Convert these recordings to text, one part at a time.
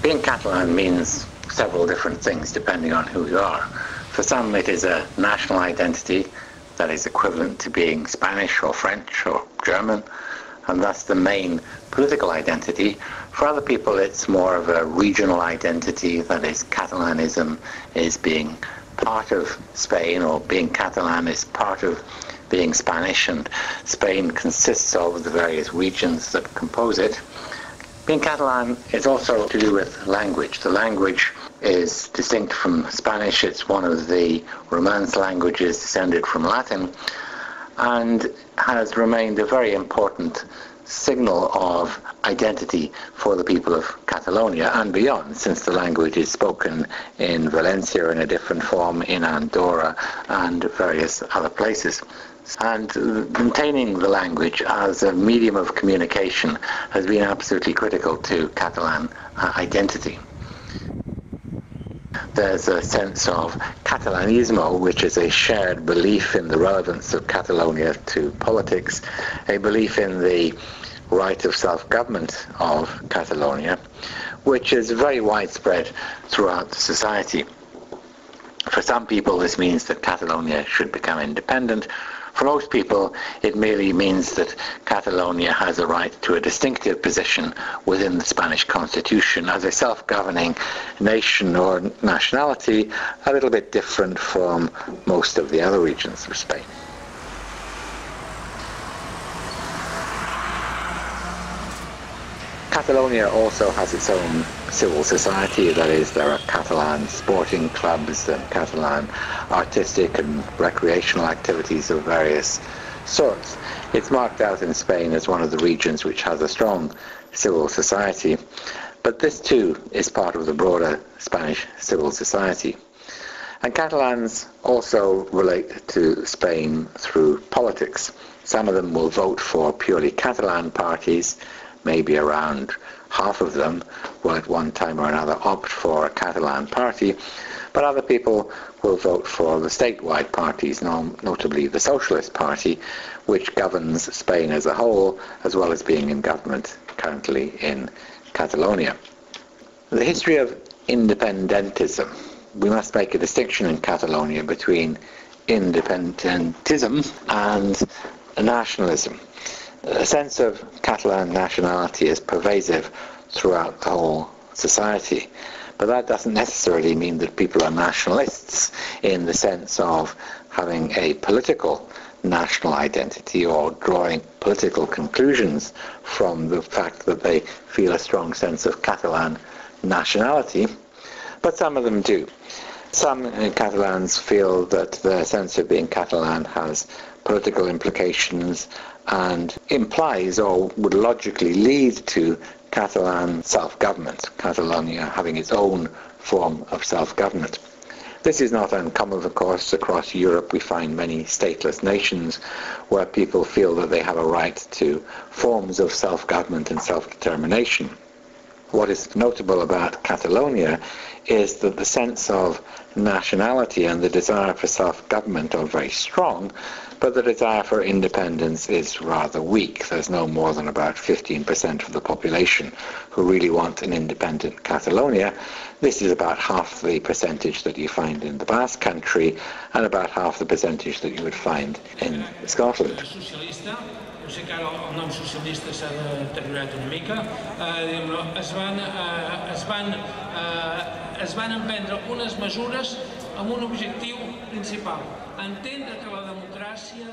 Being Catalan means several different things depending on who you are. For some it is a national identity that is equivalent to being Spanish or French or German, and that's the main political identity. For other people it's more of a regional identity, that is, Catalanism is being part of Spain, or being Catalan is part of being Spanish, and Spain consists of the various regions that compose it. Being Catalan is also to do with language. The language is distinct from Spanish. It's one of the Romance languages descended from Latin, and has remained a very important signal of identity for the people of Catalonia and beyond, since the language is spoken in Valencia in a different form, in Andorra and various other places. And maintaining the language as a medium of communication has been absolutely critical to Catalan identity. There's a sense of Catalanismo, which is a shared belief in the relevance of Catalonia to politics, a belief in the right of self-government of Catalonia, which is very widespread throughout society. For some people this means that Catalonia should become independent. For most people it merely means that Catalonia has a right to a distinctive position within the Spanish constitution as a self-governing nation or nationality, a little bit different from most of the other regions of Spain. Catalonia also has its own civil society, that is, there are Catalan sporting clubs and Catalan artistic and recreational activities of various sorts. It's marked out in Spain as one of the regions which has a strong civil society, but this too is part of the broader Spanish civil society. And Catalans also relate to Spain through politics. Some of them will vote for purely Catalan parties. Maybe around half of them will at one time or another opt for a Catalan party, but other people will vote for the statewide parties, notably the Socialist Party, which governs Spain as a whole, as well as being in government currently in Catalonia. The history of independentism. We must make a distinction in Catalonia between independentism and nationalism. A sense of Catalan nationality is pervasive throughout the whole society, but that doesn't necessarily mean that people are nationalists in the sense of having a political national identity or drawing political conclusions from the fact that they feel a strong sense of Catalan nationality, but some of them do. Some Catalans feel that their sense of being Catalan has political implications and implies or would logically lead to Catalan self-government, Catalonia having its own form of self-government. This is not uncommon, of course. Across Europe we find many stateless nations where people feel that they have a right to forms of self-government and self-determination. What is notable about Catalonia is that the sense of nationality and the desire for self-government are very strong, but the desire for independence is rather weak. There's no more than about 15% of the population who really want an independent Catalonia. This is about half the percentage that you find in the Basque Country and about half the percentage that you would find in Scotland. Sé que ara el nom socialista s'ha deteriorat una mica, es van emprendre unes mesures amb un objectiu principal, entendre que la democràcia...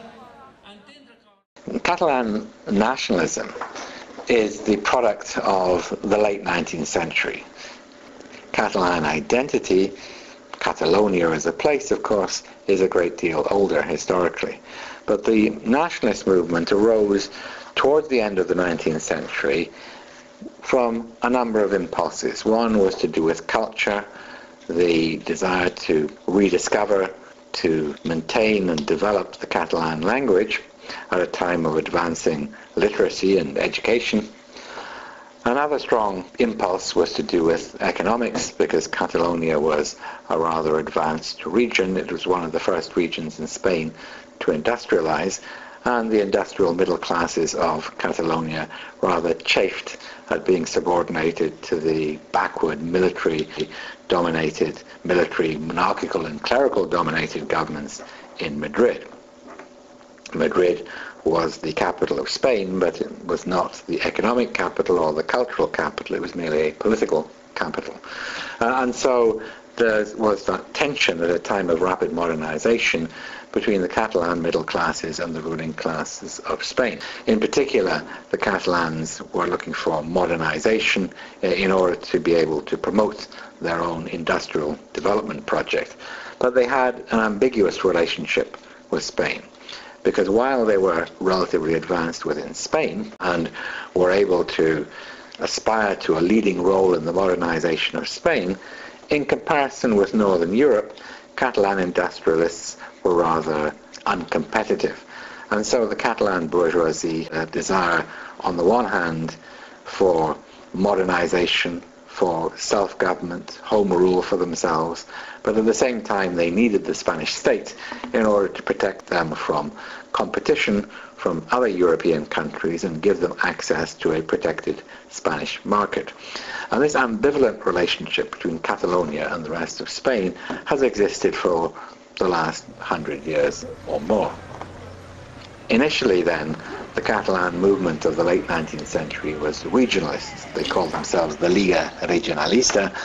Catalan nationalism is the product of the late 19th century. Catalan identity, Catalonia as a place, of course, is a great deal older historically. But the nationalist movement arose towards the end of the 19th century from a number of impulses. One was to do with culture, the desire to rediscover, to maintain and develop the Catalan language at a time of advancing literacy and education. Another strong impulse was to do with economics, because Catalonia was a rather advanced region. It was one of the first regions in Spain to industrialize, and the industrial middle classes of Catalonia rather chafed at being subordinated to the backward military-dominated, monarchical and clerical-dominated governments in Madrid. Madrid was the capital of Spain, but it was not the economic capital or the cultural capital. It was merely a political capital. And so there was that tension at a time of rapid modernization between the Catalan middle classes and the ruling classes of Spain. In particular, the Catalans were looking for modernization in order to be able to promote their own industrial development project. But they had an ambiguous relationship with Spain, because while they were relatively advanced within Spain and were able to aspire to a leading role in the modernization of Spain, in comparison with Northern Europe, Catalan industrialists were rather uncompetitive. And so the Catalan bourgeoisie desire, on the one hand, for modernization, for self-government, home rule for themselves, but at the same time they needed the Spanish state in order to protect them from competition from other European countries and give them access to a protected Spanish market. And this ambivalent relationship between Catalonia and the rest of Spain has existed for the last 100 years or more. Initially then, the Catalan movement of the late 19th century was regionalist. They called themselves the Liga Regionalista,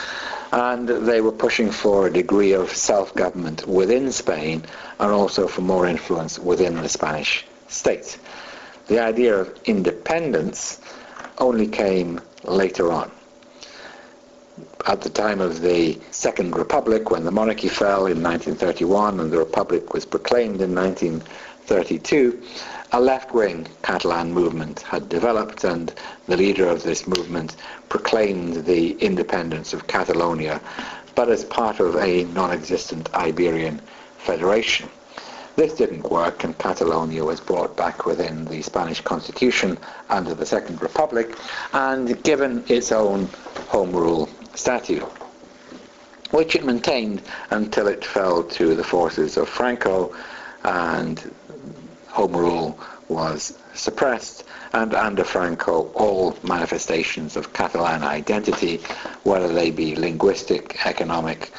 and they were pushing for a degree of self-government within Spain and also for more influence within the Spanish state. The idea of independence only came later on. At the time of the Second Republic, when the monarchy fell in 1931 and the Republic was proclaimed in 1932, a left-wing Catalan movement had developed, and the leader of this movement proclaimed the independence of Catalonia, but as part of a non-existent Iberian federation. This didn't work, and Catalonia was brought back within the Spanish constitution under the Second Republic and given its own home rule statute, which it maintained until it fell to the forces of Franco and home rule was suppressed, and under Franco all manifestations of Catalan identity, whether they be linguistic, economic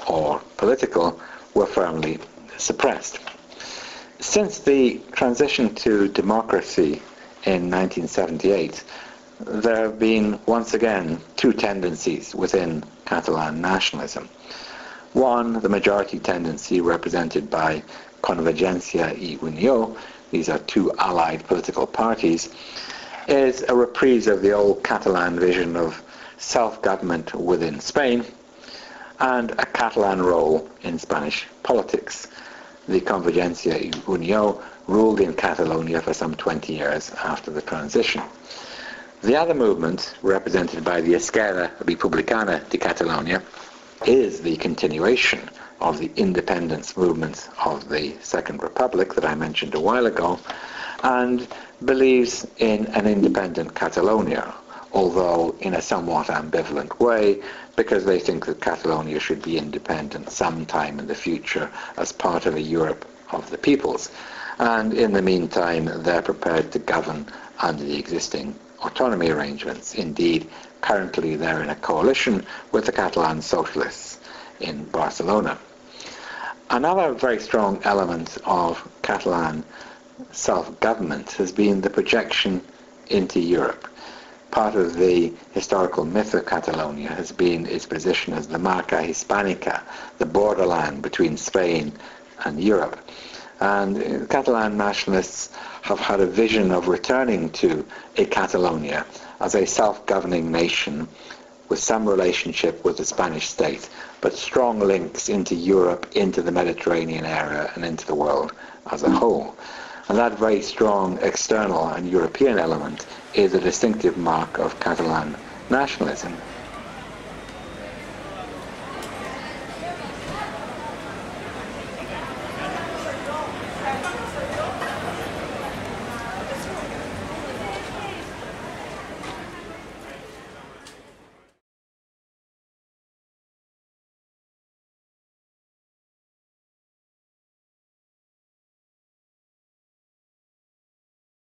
or political, were firmly suppressed. Since the transition to democracy in 1978, there have been once again two tendencies within Catalan nationalism. One, the majority tendency represented by Convergencia y Unió, these are two allied political parties, is a reprise of the old Catalan vision of self-government within Spain and a Catalan role in Spanish politics. The Convergencia y Unió ruled in Catalonia for some 20 years after the transition. The other movement, represented by the Esquerra Republicana de Catalunya, is the continuation of the independence movements of the Second Republic that I mentioned a while ago, and believes in an independent Catalonia, although in a somewhat ambivalent way, because they think that Catalonia should be independent sometime in the future as part of a Europe of the peoples. And in the meantime, they're prepared to govern under the existing autonomy arrangements. Indeed, currently they're in a coalition with the Catalan socialists in Barcelona. Another very strong element of Catalan self-government has been the projection into Europe. Part of the historical myth of Catalonia has been its position as the Marca Hispanica, the borderland between Spain and Europe. And Catalan nationalists have had a vision of returning to a Catalonia as a self-governing nation with some relationship with the Spanish state, but strong links into Europe, into the Mediterranean area, and into the world as a whole. And that very strong external and European element is a distinctive mark of Catalan nationalism,